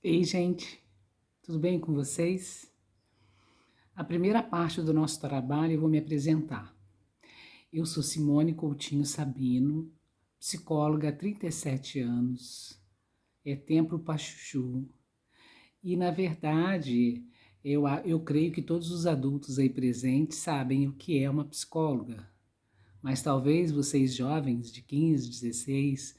Ei, gente, tudo bem com vocês? A primeira parte do nosso trabalho eu vou me apresentar. Eu sou Simone Coutinho Sabino, psicóloga há 37 anos, é Templo Pachuchu. E, na verdade, eu creio que todos os adultos aí presentes sabem o que é uma psicóloga. Mas talvez vocês jovens de 15, 16,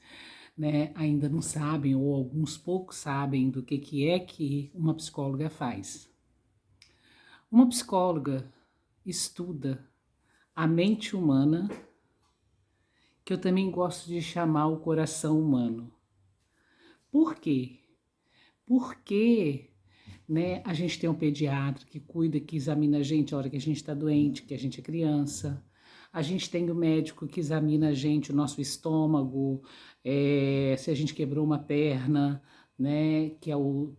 né, ainda não sabem, ou alguns poucos sabem do que é que uma psicóloga faz. Uma psicóloga estuda a mente humana, que eu também gosto de chamar o coração humano. Por quê? Porque a gente tem um pediatra que cuida, que examina a gente a hora que a gente está doente, que a gente é criança. A gente tem o médico que examina a gente, o nosso estômago, se a gente quebrou uma perna, né? Que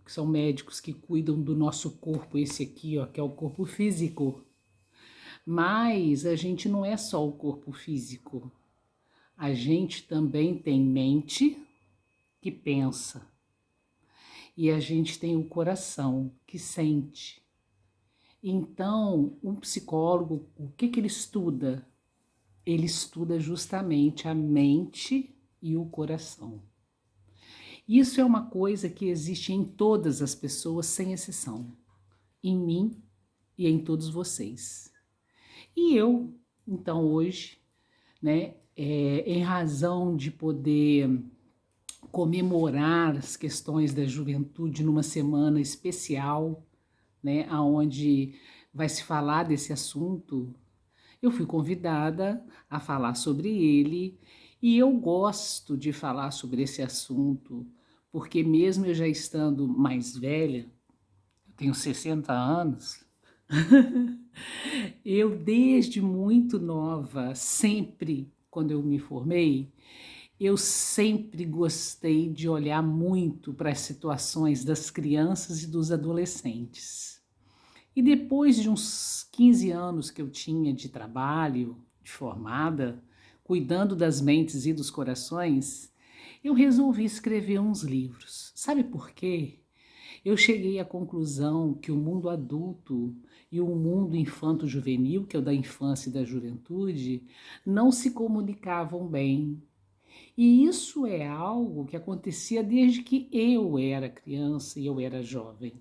são médicos que cuidam do nosso corpo, esse aqui, ó, que é o corpo físico. Mas a gente não é só o corpo físico. A gente também tem mente que pensa. E a gente tem o coração que sente. Então, um psicólogo, o que ele estuda? Ele estuda justamente a mente e o coração. Isso é uma coisa que existe em todas as pessoas, sem exceção. Em mim e em todos vocês. E eu, então, hoje, em razão de poder comemorar as questões da juventude numa semana especial, onde vai se falar desse assunto, eu fui convidada a falar sobre ele e eu gosto de falar sobre esse assunto, porque mesmo eu já estando mais velha, eu tenho 60 anos, eu desde muito nova, sempre quando eu me formei, eu sempre gostei de olhar muito para as situações das crianças e dos adolescentes. E depois de uns 15 anos que eu tinha de trabalho, de formada, cuidando das mentes e dos corações, eu resolvi escrever uns livros. Sabe por quê? Eu cheguei à conclusão que o mundo adulto e o mundo infanto-juvenil, que é o da infância e da juventude, não se comunicavam bem. E isso é algo que acontecia desde que eu era criança e eu era jovem.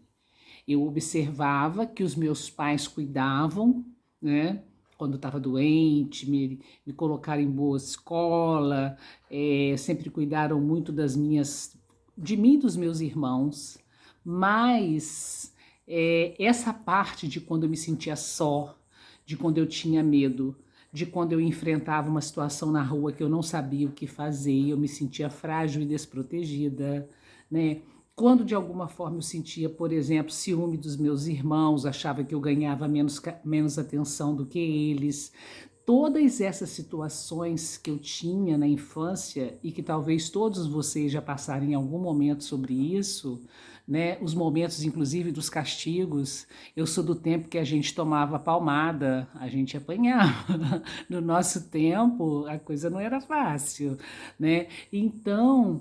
Eu observava que os meus pais cuidavam, né? Quando estava doente, me colocaram em boa escola, sempre cuidaram muito de mim e dos meus irmãos, mas essa parte de quando eu me sentia só, de quando eu tinha medo, de quando eu enfrentava uma situação na rua que eu não sabia o que fazer, eu me sentia frágil e desprotegida, né? Quando de alguma forma eu sentia, por exemplo, ciúme dos meus irmãos, achava que eu ganhava menos atenção do que eles. Todas essas situações que eu tinha na infância e que talvez todos vocês já passaram em algum momento sobre isso, né? Os momentos, inclusive, dos castigos. Eu sou do tempo que a gente tomava palmada, a gente apanhava. No nosso tempo, a coisa não era fácil, né? Então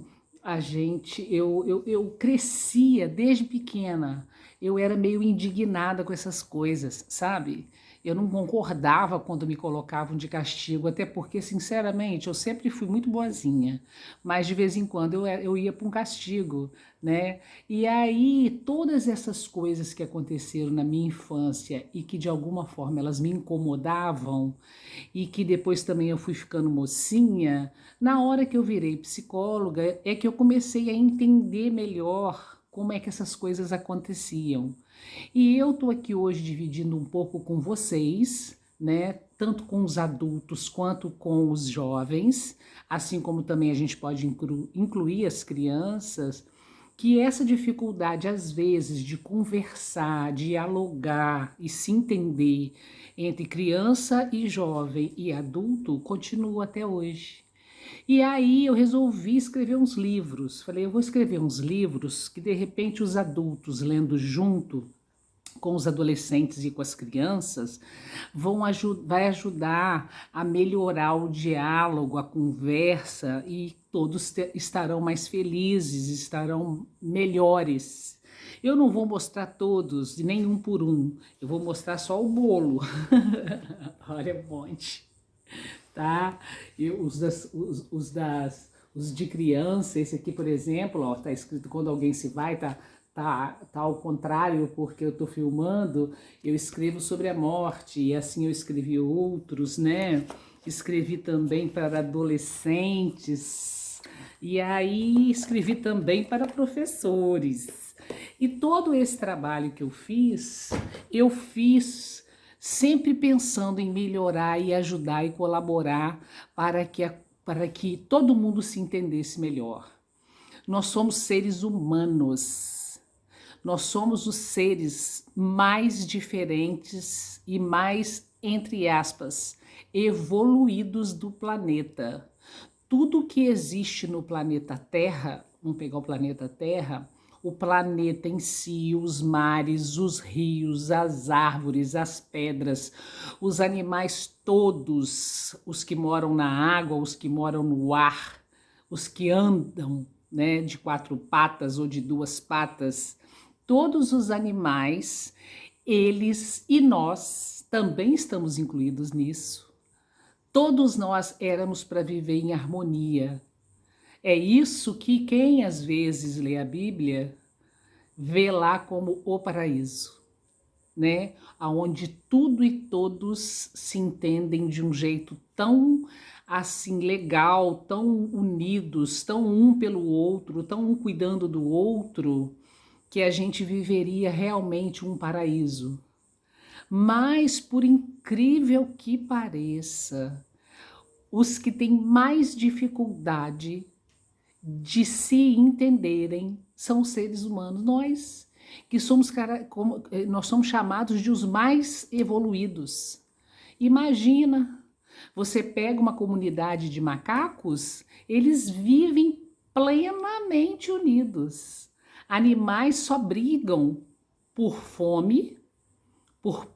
eu crescia desde pequena, eu era meio indignada com essas coisas, sabe? Eu não concordava quando me colocavam de castigo, até porque, sinceramente, eu sempre fui muito boazinha, mas de vez em quando eu ia para um castigo, né? E aí, todas essas coisas que aconteceram na minha infância e que de alguma forma elas me incomodavam, e que depois também eu fui ficando mocinha, na hora que eu virei psicóloga é que eu comecei a entender melhor como é que essas coisas aconteciam. E eu tô aqui hoje dividindo um pouco com vocês, né, tanto com os adultos quanto com os jovens, assim como também a gente pode incluir as crianças, que essa dificuldade, às vezes, de conversar, dialogar e se entender entre criança e jovem e adulto continua até hoje. E aí eu resolvi escrever uns livros. Falei, eu vou escrever uns livros que de repente os adultos lendo junto com os adolescentes e com as crianças vai ajudar a melhorar o diálogo, a conversa e todos estarão mais felizes, estarão melhores. Eu não vou mostrar todos, nem um por um. Eu vou mostrar só o bolo. Olha um monte, tá? E os de criança, esse aqui, por exemplo, ó, tá escrito quando alguém se vai, tá ao contrário, porque eu tô filmando, eu escrevo sobre a morte, e assim eu escrevi outros, né? Escrevi também para adolescentes, e aí escrevi também para professores. E todo esse trabalho que eu fiz sempre pensando em melhorar e ajudar e colaborar para que todo mundo se entendesse melhor. Nós somos seres humanos. Nós somos os seres mais diferentes e mais, entre aspas, evoluídos do planeta. Tudo que existe no planeta Terra, vamos pegar o planeta Terra, o planeta em si, os mares, os rios, as árvores, as pedras, os animais todos, os que moram na água, os que moram no ar, os que andam, né, de 4 patas ou de 2 patas, todos os animais, eles e nós também estamos incluídos nisso. Todos nós éramos para viver em harmonia. É isso que quem às vezes lê a Bíblia vê lá como o paraíso, né? Aonde tudo e todos se entendem de um jeito tão assim legal, tão unidos, tão um pelo outro, tão um cuidando do outro, que a gente viveria realmente um paraíso. Mas, por incrível que pareça, os que têm mais dificuldade de se entenderem são os seres humanos, nós, que somos, nós somos chamados de os mais evoluídos. Imagina, você pega uma comunidade de macacos, eles vivem plenamente unidos. Animais só brigam por fome, por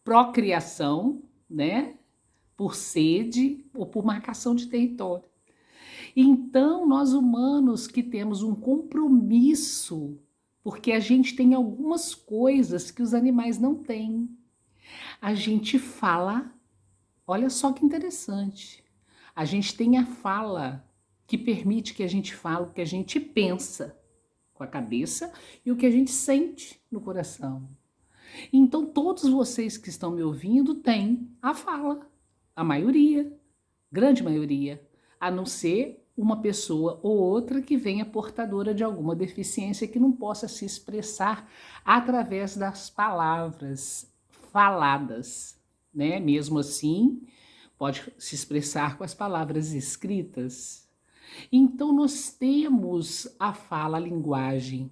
procriação, né? Por sede ou por marcação de território. Então, nós humanos que temos um compromisso, porque a gente tem algumas coisas que os animais não têm. A gente fala, olha só que interessante, a gente tem a fala que permite que a gente fale o que a gente pensa com a cabeça e o que a gente sente no coração. Então, todos vocês que estão me ouvindo têm a fala, a maioria, grande maioria, a não ser uma pessoa ou outra que venha portadora de alguma deficiência que não possa se expressar através das palavras faladas, né? Mesmo assim, pode se expressar com as palavras escritas. Então, nós temos a fala, a linguagem,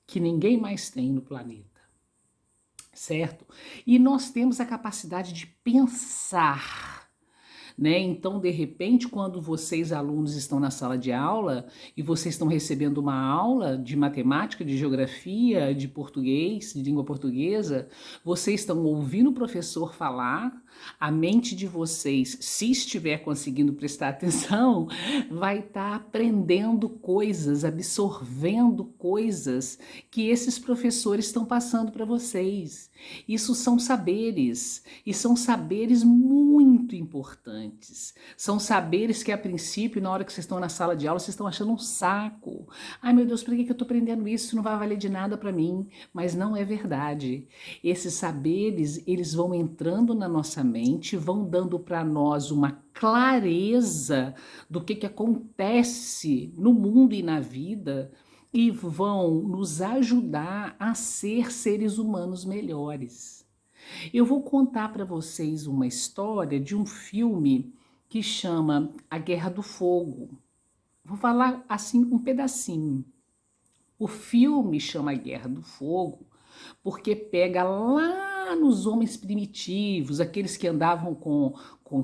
que ninguém mais tem no planeta, certo? E nós temos a capacidade de pensar, né? Então, de repente, quando vocês, alunos, estão na sala de aula e vocês estão recebendo uma aula de matemática, de geografia, de português, de língua portuguesa, vocês estão ouvindo o professor falar, a mente de vocês, se estiver conseguindo prestar atenção, vai estar aprendendo coisas, absorvendo coisas que esses professores estão passando para vocês. Isso são saberes, e são saberes muito importantes. São saberes que, a princípio, na hora que vocês estão na sala de aula, vocês estão achando um saco. Ai, meu Deus, por que eu estou aprendendo isso? Isso não vai valer de nada para mim. Mas não é verdade. Esses saberes, eles vão entrando na nossa mente, vão dando para nós uma clareza do que acontece no mundo e na vida, e vão nos ajudar a ser seres humanos melhores. Eu vou contar para vocês uma história de um filme que chama A Guerra do Fogo. Vou falar assim um pedacinho. O filme chama Guerra do Fogo porque pega lá nos homens primitivos, aqueles que andavam com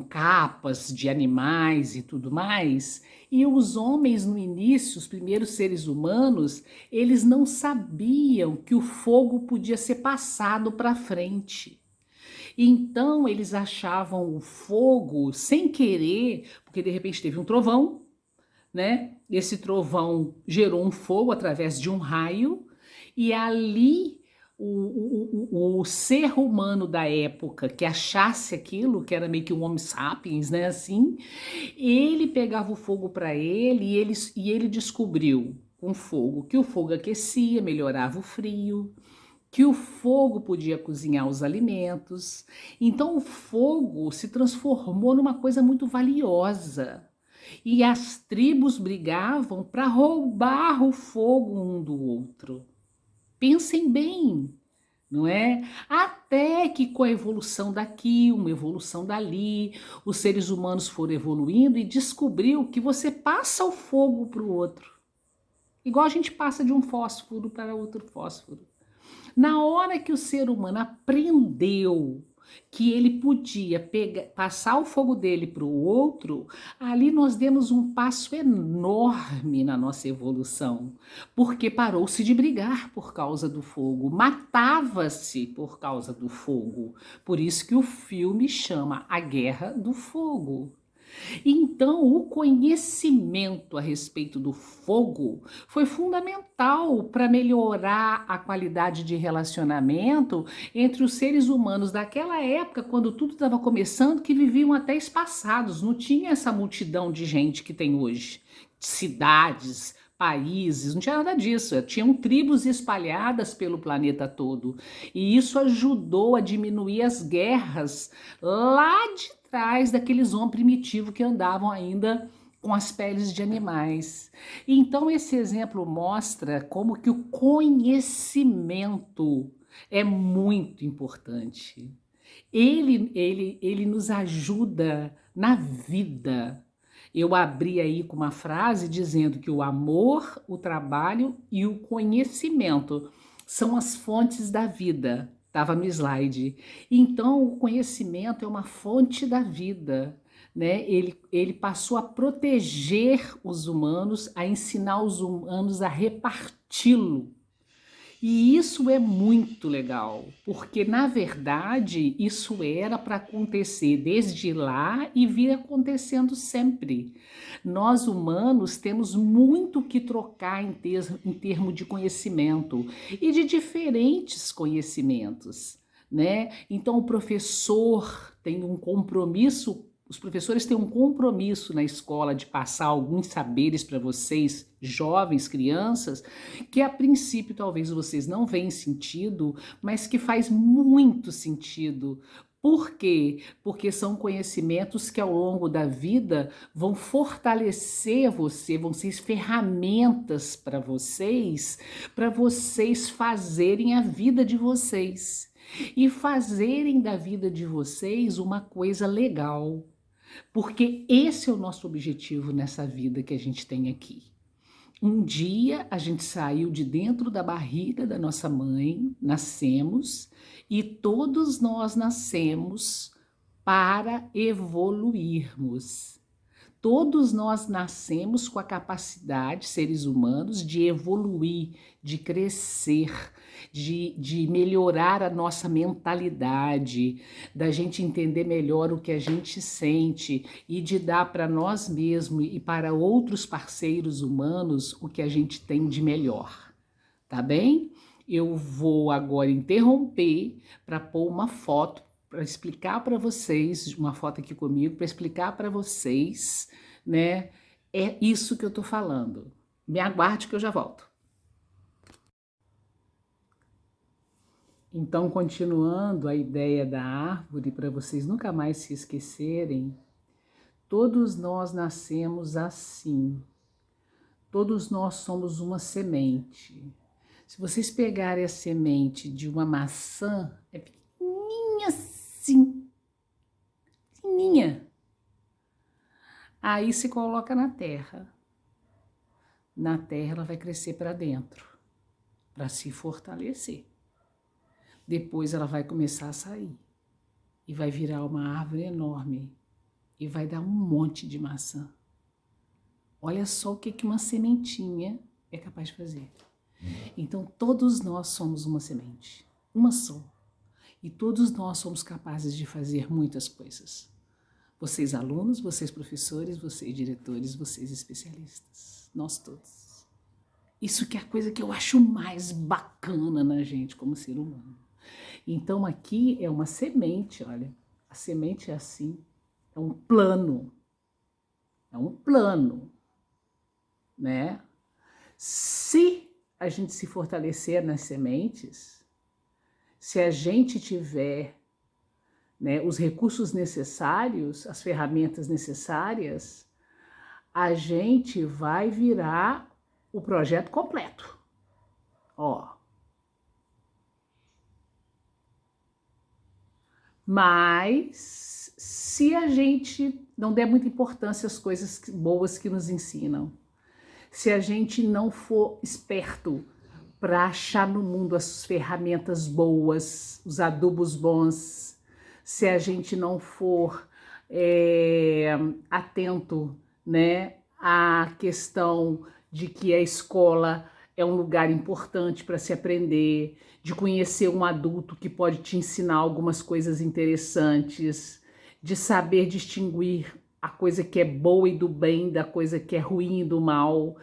capas de animais e tudo mais, e os homens no início, os primeiros seres humanos, eles não sabiam que o fogo podia ser passado para frente. Então eles achavam o fogo sem querer, porque de repente teve um trovão, né? Esse trovão gerou um fogo através de um raio, E ali o ser humano da época que achasse aquilo, que era meio que um Homo sapiens, né, assim, ele pegava o fogo para ele e ele descobriu com fogo que o fogo aquecia, melhorava o frio, que o fogo podia cozinhar os alimentos. Então o fogo se transformou numa coisa muito valiosa. E as tribos brigavam para roubar o fogo um do outro. Pensem bem, não é? Até que com a evolução daqui, uma evolução dali, os seres humanos foram evoluindo e descobriu que você passa o fogo para o outro. Igual a gente passa de um fósforo para outro fósforo. Na hora que o ser humano aprendeu que ele podia passar o fogo dele para o outro, ali nós demos um passo enorme na nossa evolução, porque parou-se de brigar por causa do fogo, matava-se por causa do fogo. Por isso que o filme chama A Guerra do Fogo. Então, o conhecimento a respeito do fogo foi fundamental para melhorar a qualidade de relacionamento entre os seres humanos daquela época, quando tudo estava começando, que viviam até espaçados, não tinha essa multidão de gente que tem hoje, cidades, países, não tinha nada disso, tinham tribos espalhadas pelo planeta todo, e isso ajudou a diminuir as guerras lá de trás daqueles homens primitivos que andavam ainda com as peles de animais. Então esse exemplo mostra como que o conhecimento é muito importante. Ele nos ajuda na vida. Eu abri aí com uma frase dizendo que o amor, o trabalho e o conhecimento são as fontes da vida. Estava no slide. Então, o conhecimento é uma fonte da vida, né? Ele passou a proteger os humanos, a ensinar os humanos a reparti-lo. E isso é muito legal, porque na verdade isso era para acontecer desde lá e vir acontecendo sempre. Nós humanos temos muito que trocar em termos de conhecimento e de diferentes conhecimentos, né? Então o professor tem um compromisso. Os professores têm um compromisso na escola de passar alguns saberes para vocês, jovens, crianças, que a princípio talvez vocês não veem sentido, mas que faz muito sentido. Por quê? Porque são conhecimentos que ao longo da vida vão fortalecer você, vão ser ferramentas para vocês fazerem a vida de vocês e fazerem da vida de vocês uma coisa legal. Porque esse é o nosso objetivo nessa vida que a gente tem aqui. Um dia a gente saiu de dentro da barriga da nossa mãe, nascemos, e todos nós nascemos para evoluirmos. Todos nós nascemos com a capacidade, seres humanos, de evoluir, de crescer, de melhorar a nossa mentalidade, da gente entender melhor o que a gente sente e de dar para nós mesmos e para outros parceiros humanos o que a gente tem de melhor. Tá bem? Eu vou agora interromper para pôr uma foto para explicar para vocês, uma foto aqui comigo, para explicar para vocês, né? É isso que eu tô falando. Me aguarde que eu já volto. Então, continuando a ideia da árvore, para vocês nunca mais se esquecerem, todos nós nascemos assim. Todos nós somos uma semente. Se vocês pegarem a semente de uma maçã, é pequenininha assim, pequenininha. Aí se coloca na terra. Na terra ela vai crescer para dentro, para se fortalecer. Depois ela vai começar a sair e vai virar uma árvore enorme e vai dar um monte de maçã. Olha só o que uma sementinha é capaz de fazer. Então todos nós somos uma semente, uma só. E todos nós somos capazes de fazer muitas coisas. Vocês alunos, vocês professores, vocês diretores, vocês especialistas. Nós todos. Isso que é a coisa que eu acho mais bacana na gente como ser humano. Então aqui é uma semente, olha. A semente é assim, é um plano. É um plano, né? Se a gente se fortalecer nas sementes, se a gente tiver, né, os recursos necessários, as ferramentas necessárias, a gente vai virar o projeto completo. Ó. Mas se a gente não der muita importância às coisas boas que nos ensinam, se a gente não for esperto para achar no mundo as ferramentas boas, os adubos bons, se a gente não for atento, né, à questão de que a escola é um lugar importante para se aprender, de conhecer um adulto que pode te ensinar algumas coisas interessantes, de saber distinguir a coisa que é boa e do bem da coisa que é ruim e do mal.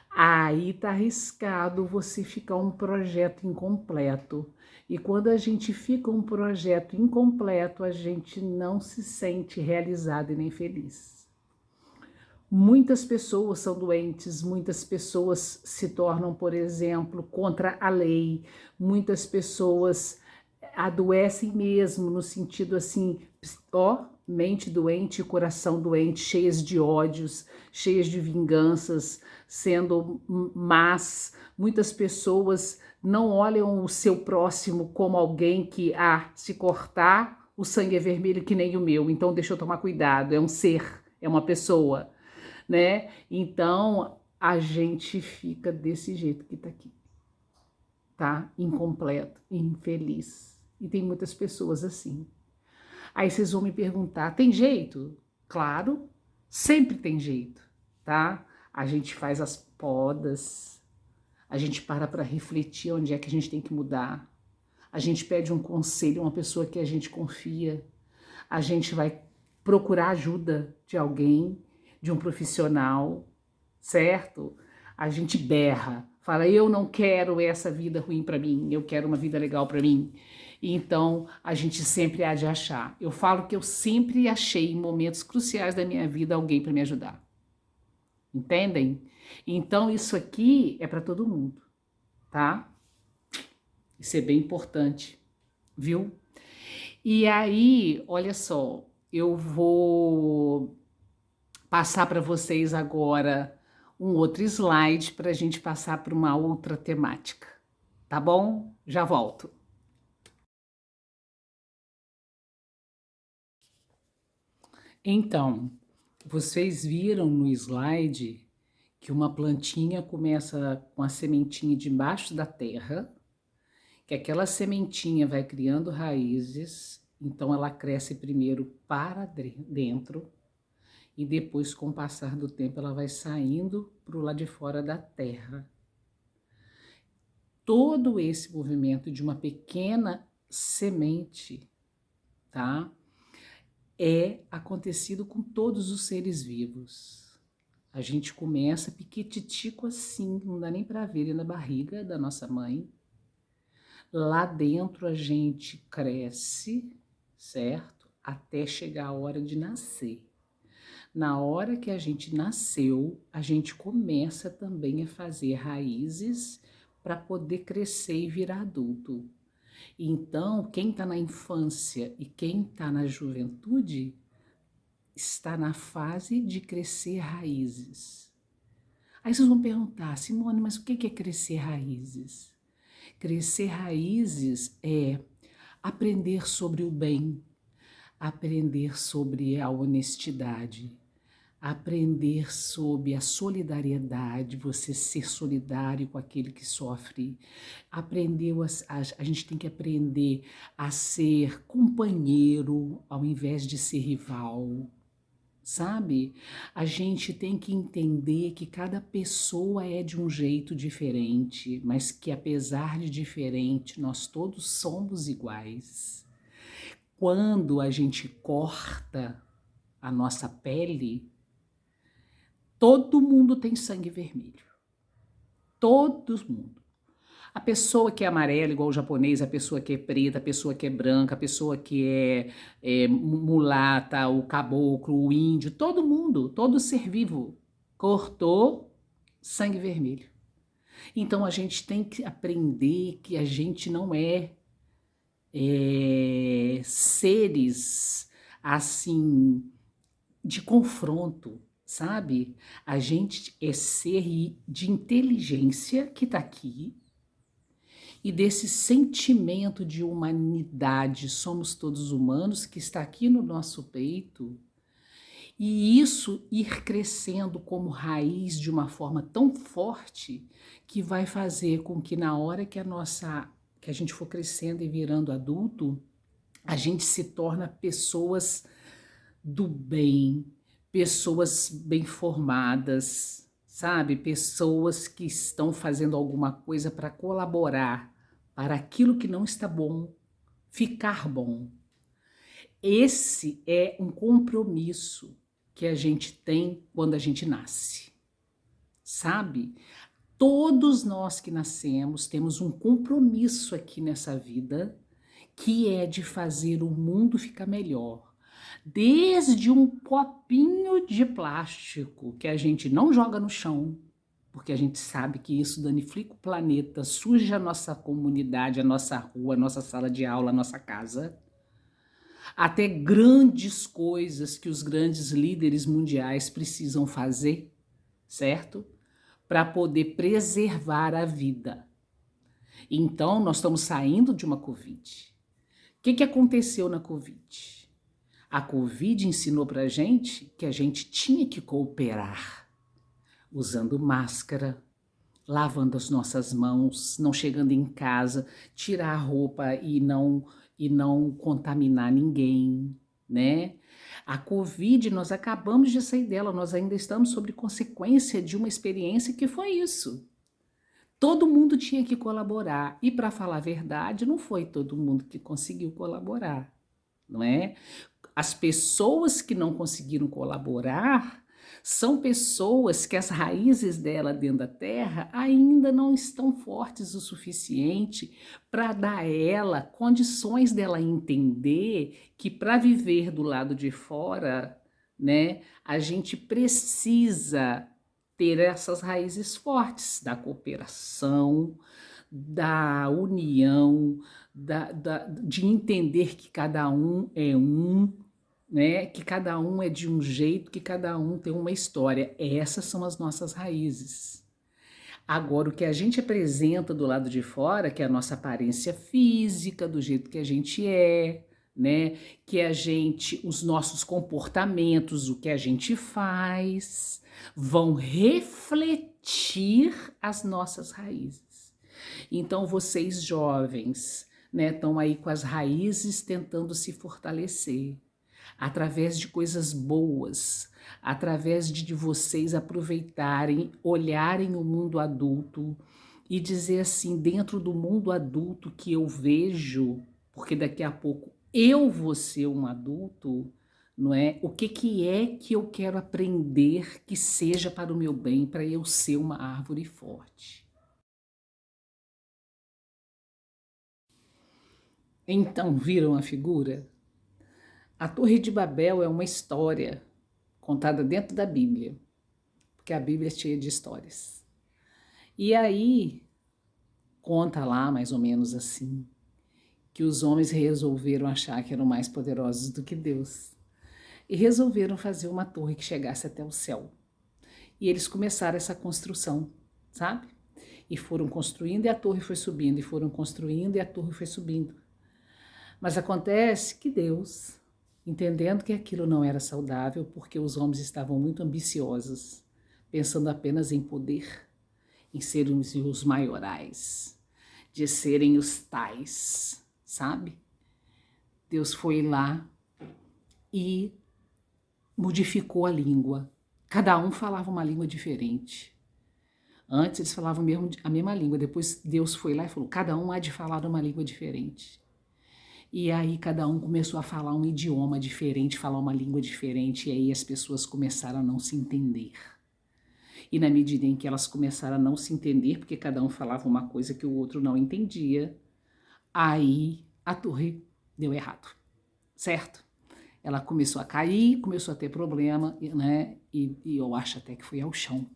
Aí tá arriscado você ficar um projeto incompleto. E quando a gente fica um projeto incompleto, a gente não se sente realizado e nem feliz. Muitas pessoas são doentes, muitas pessoas se tornam, por exemplo, contra a lei, muitas pessoas adoecem mesmo, no sentido assim, ó, mente doente, coração doente, cheias de ódios, cheias de vinganças, sendo más. Muitas pessoas não olham o seu próximo como alguém que, se cortar, o sangue é vermelho que nem o meu, então deixa eu tomar cuidado, é um ser, é uma pessoa, né? Então a gente fica desse jeito que tá aqui, tá? Incompleto, infeliz. E tem muitas pessoas assim. Aí vocês vão me perguntar, tem jeito? Claro, sempre tem jeito, tá? A gente faz as podas, a gente para refletir onde é que a gente tem que mudar, a gente pede um conselho a uma pessoa que a gente confia, a gente vai procurar ajuda de alguém, de um profissional, certo? A gente berra, fala, eu não quero essa vida ruim para mim, eu quero uma vida legal para mim. Então, a gente sempre há de achar. Eu falo que eu sempre achei em momentos cruciais da minha vida alguém para me ajudar. Entendem? Então, isso aqui é para todo mundo, tá? Isso é bem importante, viu? E aí, olha só, eu vou passar para vocês agora um outro slide para a gente passar para uma outra temática, tá bom? Já volto. Então, vocês viram no slide que uma plantinha começa com a sementinha debaixo da terra, que aquela sementinha vai criando raízes, então ela cresce primeiro para dentro e depois, com o passar do tempo, ela vai saindo para o lado de fora da terra. Todo esse movimento de uma pequena semente, tá? É acontecido com todos os seres vivos. A gente começa piquititico assim, não dá nem para ver ele na barriga da nossa mãe. Lá dentro a gente cresce, certo? Até chegar a hora de nascer. Na hora que a gente nasceu, a gente começa também a fazer raízes para poder crescer e virar adulto. Então, quem está na infância e quem está na juventude está na fase de crescer raízes. Aí vocês vão perguntar, Simone, mas o que é crescer raízes? Crescer raízes é aprender sobre o bem, aprender sobre a honestidade, aprender sobre a solidariedade, você ser solidário com aquele que sofre. A gente tem que aprender a ser companheiro ao invés de ser rival. Sabe? A gente tem que entender que cada pessoa é de um jeito diferente, mas que apesar de diferente, nós todos somos iguais. Quando a gente corta a nossa pele, todo mundo tem sangue vermelho. Todo mundo. A pessoa que é amarela, igual o japonês, a pessoa que é preta, a pessoa que é branca, a pessoa que é mulata, o caboclo, o índio, todo mundo, todo ser vivo cortou sangue vermelho. Então a gente tem que aprender que a gente não é seres assim de confronto, sabe? A gente é ser de inteligência que está aqui e desse sentimento de humanidade, somos todos humanos, que está aqui no nosso peito, e isso ir crescendo como raiz de uma forma tão forte que vai fazer com que na hora que a gente for crescendo e virando adulto, a gente se torna pessoas do bem, pessoas bem formadas, sabe? Pessoas que estão fazendo alguma coisa para colaborar para aquilo que não está bom ficar bom. Esse é um compromisso que a gente tem quando a gente nasce, sabe? Todos nós que nascemos temos um compromisso aqui nessa vida, que é de fazer o mundo ficar melhor. Desde um copinho de plástico que a gente não joga no chão, porque a gente sabe que isso danifica o planeta, suja a nossa comunidade, a nossa rua, a nossa sala de aula, a nossa casa, até grandes coisas que os grandes líderes mundiais precisam fazer, certo? Para poder preservar a vida. Então, nós estamos saindo de uma Covid. O que aconteceu na Covid? A Covid ensinou para a gente que a gente tinha que cooperar, usando máscara, lavando as nossas mãos, não chegando em casa, tirar a roupa e não contaminar ninguém, né? A Covid, nós acabamos de sair dela, nós ainda estamos sob consequência de uma experiência que foi isso. Todo mundo tinha que colaborar, e para falar a verdade, não foi todo mundo que conseguiu colaborar, não é? As pessoas que não conseguiram colaborar são pessoas que as raízes dela dentro da terra ainda não estão fortes o suficiente para dar a ela condições dela entender que para viver do lado de fora, né, a gente precisa ter essas raízes fortes da cooperação, da união, de entender que cada um é um, né? Que cada um é de um jeito, que cada um tem uma história. Essas são as nossas raízes. Agora, o que a gente apresenta do lado de fora, que é a nossa aparência física, do jeito que a gente é, né? Que a gente, os nossos comportamentos, o que a gente faz, vão refletir as nossas raízes. Então, vocês jovens, né, estão aí com as raízes tentando se fortalecer através de coisas boas, através de vocês aproveitarem, olharem o mundo adulto e dizer assim, dentro do mundo adulto que eu vejo, porque daqui a pouco eu vou ser um adulto, não é? O que é que eu quero aprender que seja para o meu bem, para eu ser uma árvore forte? Então, viram a figura? A Torre de Babel é uma história contada dentro da Bíblia, porque a Bíblia é cheia de histórias. E aí, conta lá, mais ou menos assim, que os homens resolveram achar que eram mais poderosos do que Deus. E resolveram fazer uma torre que chegasse até o céu. E eles começaram essa construção, sabe? E foram construindo e a torre foi subindo, e foram construindo e a torre foi subindo. Mas acontece que Deus, entendendo que aquilo não era saudável, porque os homens estavam muito ambiciosos, pensando apenas em poder, em serem os maiorais, de serem os tais, sabe? Deus foi lá e modificou a língua. Cada um falava uma língua diferente. Antes eles falavam mesmo a mesma língua, depois Deus foi lá e falou, cada um há de falar uma língua diferente. E aí cada um começou a falar um idioma diferente, falar uma língua diferente, e aí as pessoas começaram a não se entender. E na medida em que elas começaram a não se entender, porque cada um falava uma coisa que o outro não entendia, aí a torre deu errado, certo? Ela começou a cair, começou a ter problema, né? E eu acho até que foi ao chão.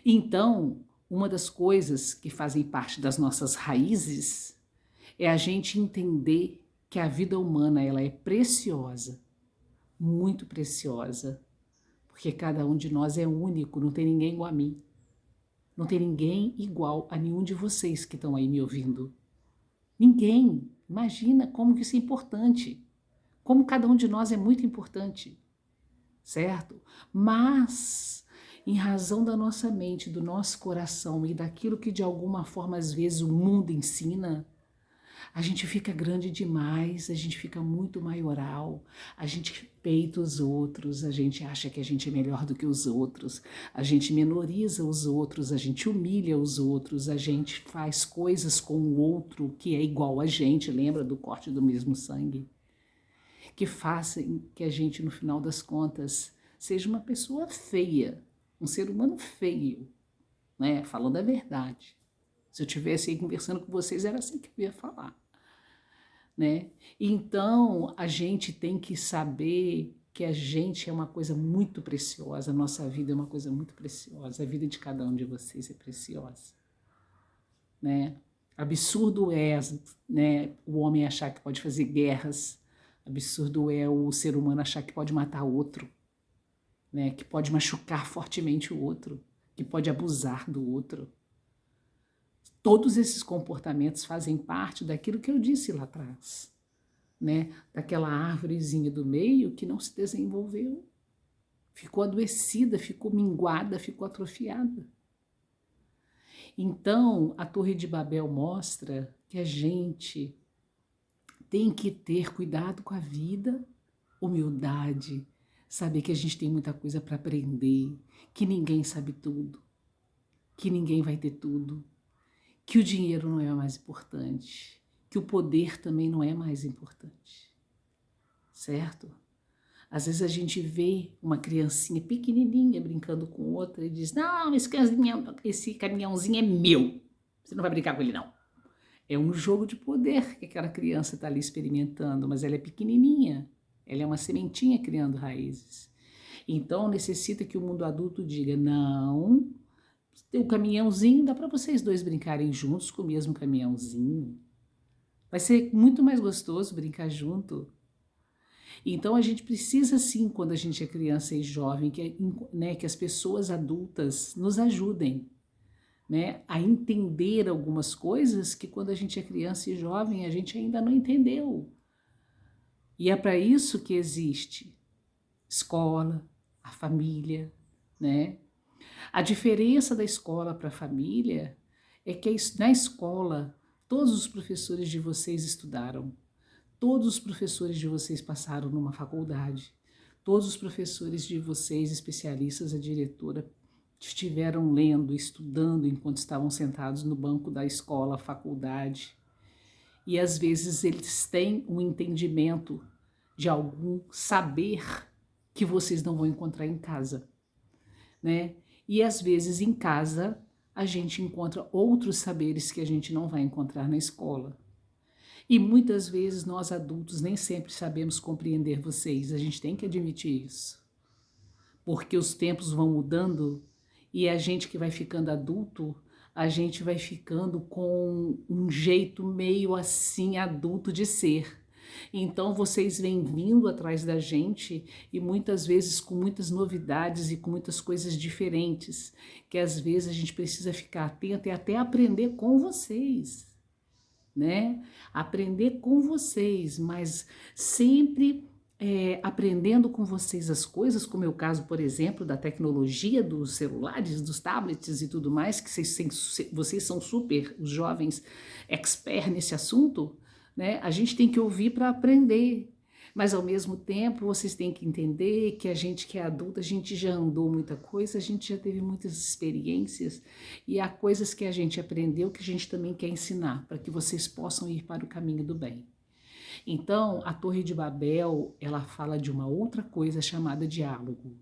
Então, uma das coisas que fazem parte das nossas raízes é a gente entender que a vida humana ela é preciosa, muito preciosa, porque cada um de nós é único, não tem ninguém igual a mim. Não tem ninguém igual a nenhum de vocês que estão aí me ouvindo. Ninguém. Imagina como que isso é importante. Como cada um de nós é muito importante, certo? Mas, em razão da nossa mente, do nosso coração e daquilo que de alguma forma às vezes o mundo ensina, a gente fica grande demais, a gente fica muito maioral, a gente peita os outros, a gente acha que a gente é melhor do que os outros, a gente menoriza os outros, a gente humilha os outros, a gente faz coisas com o outro que é igual a gente, lembra do corte do mesmo sangue? Que façam que a gente, no final das contas, seja uma pessoa feia, um ser humano feio, né? Falando a verdade. Se eu estivesse aí conversando com vocês, era assim que eu ia falar, né? Então, a gente tem que saber que a gente é uma coisa muito preciosa, a nossa vida é uma coisa muito preciosa, a vida de cada um de vocês é preciosa, né? Absurdo é, né, o homem achar que pode fazer guerras, absurdo é o ser humano achar que pode matar outro, né, que pode machucar fortemente o outro, que pode abusar do outro. Todos esses comportamentos fazem parte daquilo que eu disse lá atrás, né? Daquela árvorezinha do meio que não se desenvolveu, ficou adoecida, ficou minguada, ficou atrofiada. Então, a Torre de Babel mostra que a gente tem que ter cuidado com a vida, humildade, saber que a gente tem muita coisa para aprender, que ninguém sabe tudo, que ninguém vai ter tudo, que o dinheiro não é o mais importante, que o poder também não é mais importante, certo? Às vezes a gente vê uma criancinha pequenininha brincando com outra e diz, não, esse caminhãozinho é meu, você não vai brincar com ele não. É um jogo de poder que aquela criança está ali experimentando, mas ela é pequenininha, ela é uma sementinha criando raízes. Então necessita que o mundo adulto diga, não, o caminhãozinho dá para vocês dois brincarem juntos com o mesmo caminhãozinho. Vai ser muito mais gostoso brincar junto. Então a gente precisa sim, quando a gente é criança e jovem, né, que as pessoas adultas nos ajudem, né, a entender algumas coisas que quando a gente é criança e jovem a gente ainda não entendeu. E é para isso que existe escola, a família, né? A diferença da escola para a família é que na escola todos os professores de vocês estudaram, todos os professores de vocês passaram numa faculdade, todos os professores de vocês, especialistas, a diretora, estiveram lendo, estudando enquanto estavam sentados no banco da escola, faculdade. E às vezes eles têm um entendimento de algum saber que vocês não vão encontrar em casa, né? E às vezes em casa a gente encontra outros saberes que a gente não vai encontrar na escola. E muitas vezes nós adultos nem sempre sabemos compreender vocês, a gente tem que admitir isso. Porque os tempos vão mudando e a gente que vai ficando adulto, a gente vai ficando com um jeito meio assim adulto de ser. Então vocês vêm vindo atrás da gente e muitas vezes com muitas novidades e com muitas coisas diferentes, que às vezes a gente precisa ficar atento e até aprender com vocês, né? Aprender com vocês, mas sempre aprendendo com vocês as coisas, como é o caso, por exemplo, da tecnologia dos celulares, dos tablets e tudo mais, que vocês são super, os jovens, expert nesse assunto, né? A gente tem que ouvir para aprender, mas ao mesmo tempo vocês têm que entender que a gente que é adulta, a gente já andou muita coisa, a gente já teve muitas experiências e há coisas que a gente aprendeu que a gente também quer ensinar para que vocês possam ir para o caminho do bem. Então, a Torre de Babel, ela fala de uma outra coisa chamada diálogo.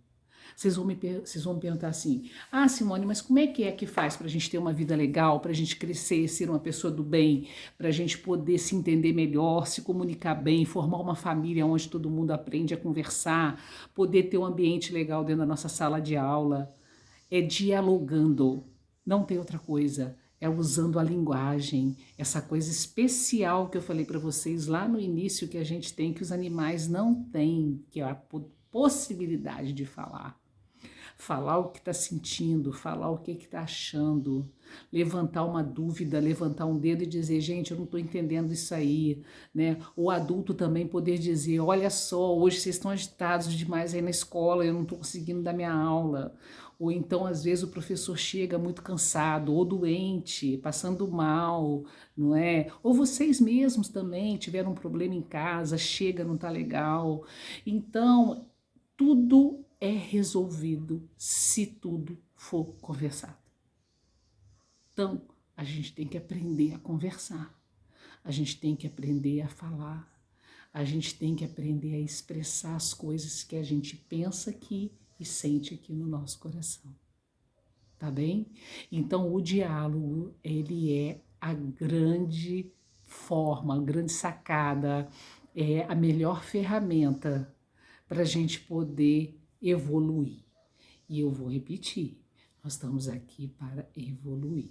Vocês vão me perguntar assim: ah, Simone, mas como é que faz para a gente ter uma vida legal, para a gente crescer, ser uma pessoa do bem, para a gente poder se entender melhor, se comunicar bem, formar uma família onde todo mundo aprende a conversar, poder ter um ambiente legal dentro da nossa sala de aula? É dialogando, não tem outra coisa. É usando a linguagem, essa coisa especial que eu falei para vocês lá no início que a gente tem, que os animais não têm, que é a possibilidade de falar. Falar o que está sentindo, falar o que está achando, levantar uma dúvida, levantar um dedo e dizer, gente, eu não estou entendendo isso aí, né? O adulto também poder dizer, olha só, hoje vocês estão agitados demais aí na escola, eu não estou conseguindo dar minha aula. Ou então, às vezes, o professor chega muito cansado, ou doente, passando mal, não é? Ou vocês mesmos também tiveram um problema em casa, chega, não está legal. Então, tudo é resolvido se tudo for conversado. Então, a gente tem que aprender a conversar, a gente tem que aprender a falar, a gente tem que aprender a expressar as coisas que a gente pensa aqui e sente aqui no nosso coração. Tá bem? Então, o diálogo, ele é a grande forma, a grande sacada, é a melhor ferramenta para a gente poder evoluir. E eu vou repetir, nós estamos aqui para evoluir,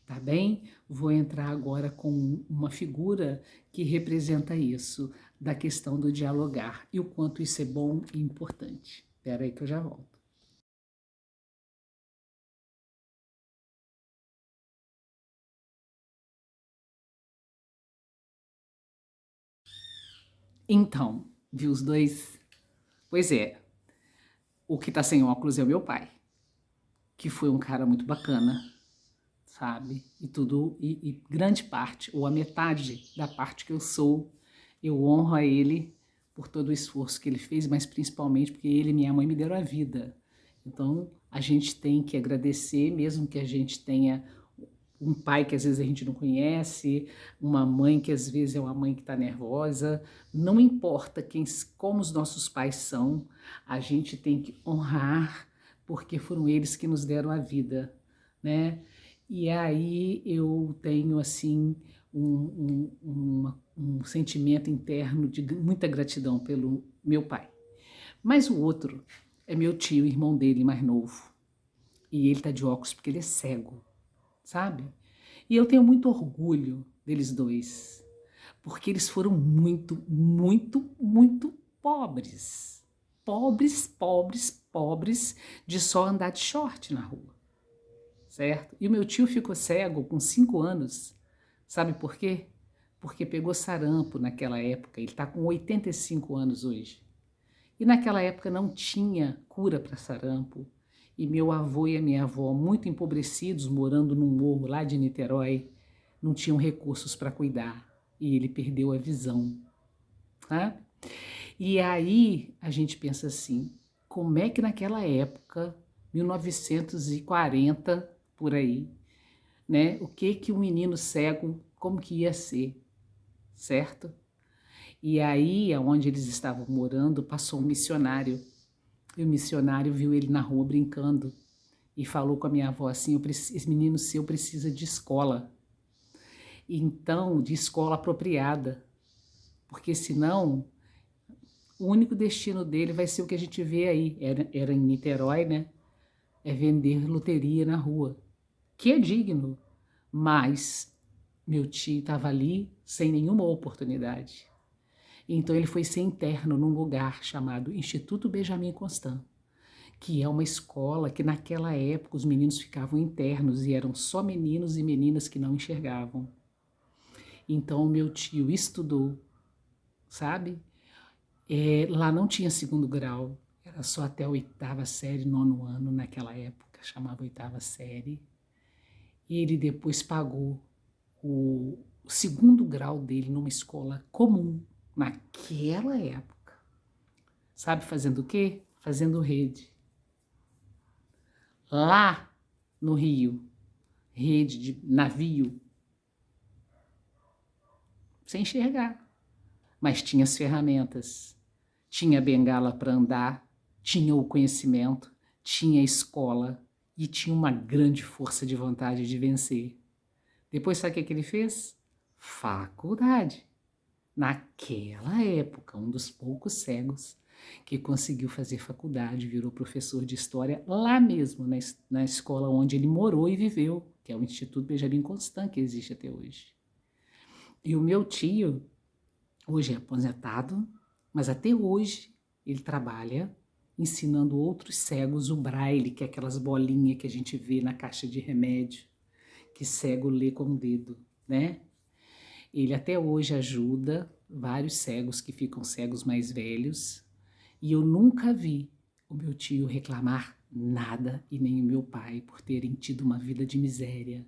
tá bem? Vou entrar agora com uma figura que representa isso, da questão do dialogar e o quanto isso é bom e importante. Espera aí que eu já volto. Então, viu os dois? Pois é, o que tá sem óculos é o meu pai, que foi um cara muito bacana, sabe? E tudo, e grande parte, ou a metade da parte que eu sou, eu honro a ele por todo o esforço que ele fez, mas principalmente porque ele e minha mãe me deram a vida. Então, a gente tem que agradecer, mesmo que a gente tenha um pai que às vezes a gente não conhece, uma mãe que às vezes é uma mãe que está nervosa, não importa como os nossos pais são, a gente tem que honrar, porque foram eles que nos deram a vida, né? E aí eu tenho assim um sentimento interno de muita gratidão pelo meu pai. Mas o outro é meu tio, irmão dele, mais novo. E ele tá de óculos porque ele é cego, sabe? E eu tenho muito orgulho deles dois, porque eles foram muito, muito, muito pobres. Pobres, pobres, pobres, de só andar de short na rua, certo? E o meu tio ficou cego com 5 anos. Sabe por quê? Porque pegou sarampo naquela época. Ele está com 85 anos hoje. E naquela época não tinha cura para sarampo. E meu avô e a minha avó, muito empobrecidos, morando num morro lá de Niterói, não tinham recursos para cuidar. E ele perdeu a visão. Tá? E aí a gente pensa assim, como é que naquela época, 1940, por aí, né? O que que um menino cego, como que ia ser, certo? E aí, aonde eles estavam morando, passou um missionário. E o missionário viu ele na rua brincando e falou com a minha avó assim: esse menino seu precisa de escola. Então, de escola apropriada, porque senão o único destino dele vai ser o que a gente vê aí. Era em Niterói, né? É vender loteria na rua, que é digno, mas meu tio estava ali sem nenhuma oportunidade. Então ele foi ser interno num lugar chamado Instituto Benjamin Constant, que é uma escola que naquela época os meninos ficavam internos e eram só meninos e meninas que não enxergavam. Então o meu tio estudou, sabe? Lá não tinha segundo grau, era só até a 8ª série, 9º ano naquela época, chamava 8ª série. E ele depois pagou o segundo grau dele numa escola comum, naquela época. Sabe fazendo o quê? Fazendo rede. Lá no Rio, rede de navio, sem enxergar. Mas tinha as ferramentas. Tinha bengala para andar, tinha o conhecimento, tinha a escola e tinha uma grande força de vontade de vencer. Depois, sabe o que ele fez? Faculdade. Naquela época, um dos poucos cegos que conseguiu fazer faculdade, virou professor de história lá mesmo, na escola onde ele morou e viveu, que é o Instituto Benjamin Constant, que existe até hoje. E o meu tio, hoje é aposentado, mas até hoje ele trabalha ensinando outros cegos o braille, que é aquelas bolinhas que a gente vê na caixa de remédio, que cego lê com o dedo, né? Ele até hoje ajuda vários cegos que ficam cegos mais velhos e eu nunca vi o meu tio reclamar nada e nem o meu pai por terem tido uma vida de miséria.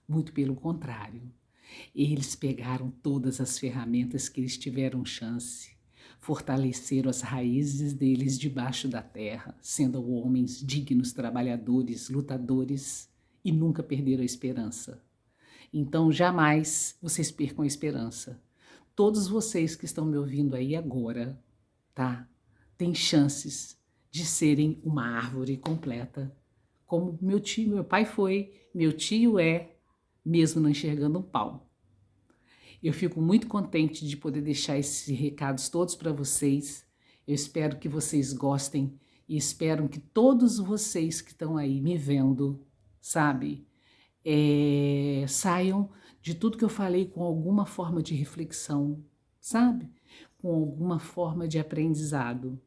Muito pelo contrário. Eles pegaram todas as ferramentas que eles tiveram chance, fortaleceram as raízes deles debaixo da terra, sendo homens dignos, trabalhadores, lutadores e nunca perderam a esperança. Então, jamais vocês percam a esperança. Todos vocês que estão me ouvindo aí agora, tá? Têm chances de serem uma árvore completa, como meu pai foi, meu tio é, mesmo não enxergando um palmo. Eu fico muito contente de poder deixar esses recados todos para vocês. Eu espero que vocês gostem e espero que todos vocês que estão aí me vendo, sabe, saiam de tudo que eu falei com alguma forma de reflexão, sabe? Com alguma forma de aprendizado.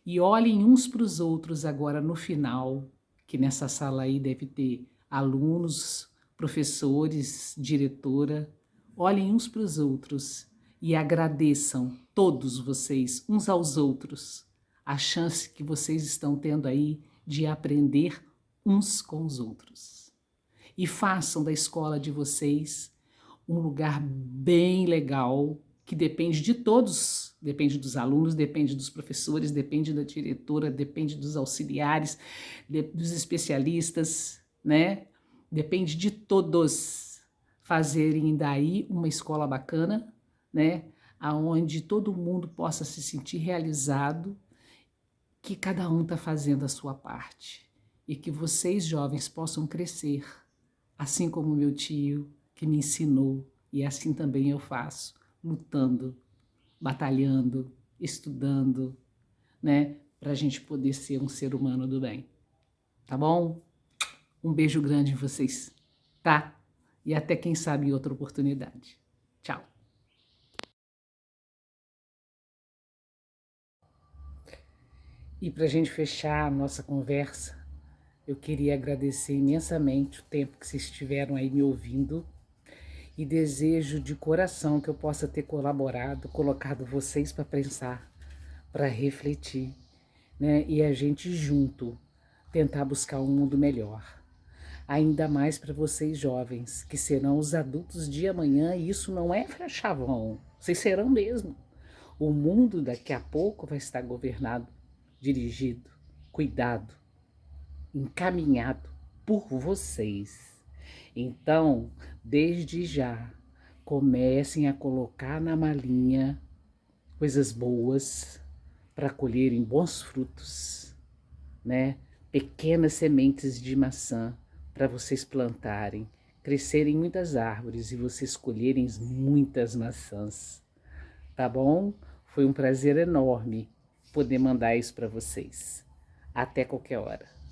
E olhem uns para os outros agora no final, que nessa sala aí deve ter alunos, professores, diretora. Olhem uns para os outros e agradeçam, todos vocês, uns aos outros, a chance que vocês estão tendo aí de aprender uns com os outros. E façam da escola de vocês um lugar bem legal, que depende de todos, depende dos alunos, depende dos professores, depende da diretora, depende dos auxiliares, dos especialistas, né? Depende de todos fazerem daí uma escola bacana, né? Aonde todo mundo possa se sentir realizado, que cada um está fazendo a sua parte e que vocês jovens possam crescer, assim como meu tio que me ensinou, e assim também eu faço, lutando, batalhando, estudando, né, para a gente poder ser um ser humano do bem. Tá bom? Um beijo grande em vocês, tá? E até quem sabe em outra oportunidade. Tchau. E para a gente fechar a nossa conversa, eu queria agradecer imensamente o tempo que vocês estiveram aí me ouvindo e desejo de coração que eu possa ter colaborado, colocado vocês para pensar, para refletir, né? E a gente junto tentar buscar um mundo melhor. Ainda mais para vocês jovens, que serão os adultos de amanhã, e isso não é chavão, vocês serão mesmo. O mundo daqui a pouco vai estar governado, dirigido, cuidado, encaminhado por vocês. Então, desde já, comecem a colocar na malinha coisas boas para colherem bons frutos, né? Pequenas sementes de maçã para vocês plantarem, crescerem muitas árvores e vocês colherem muitas maçãs. Tá bom? Foi um prazer enorme poder mandar isso para vocês. Até qualquer hora.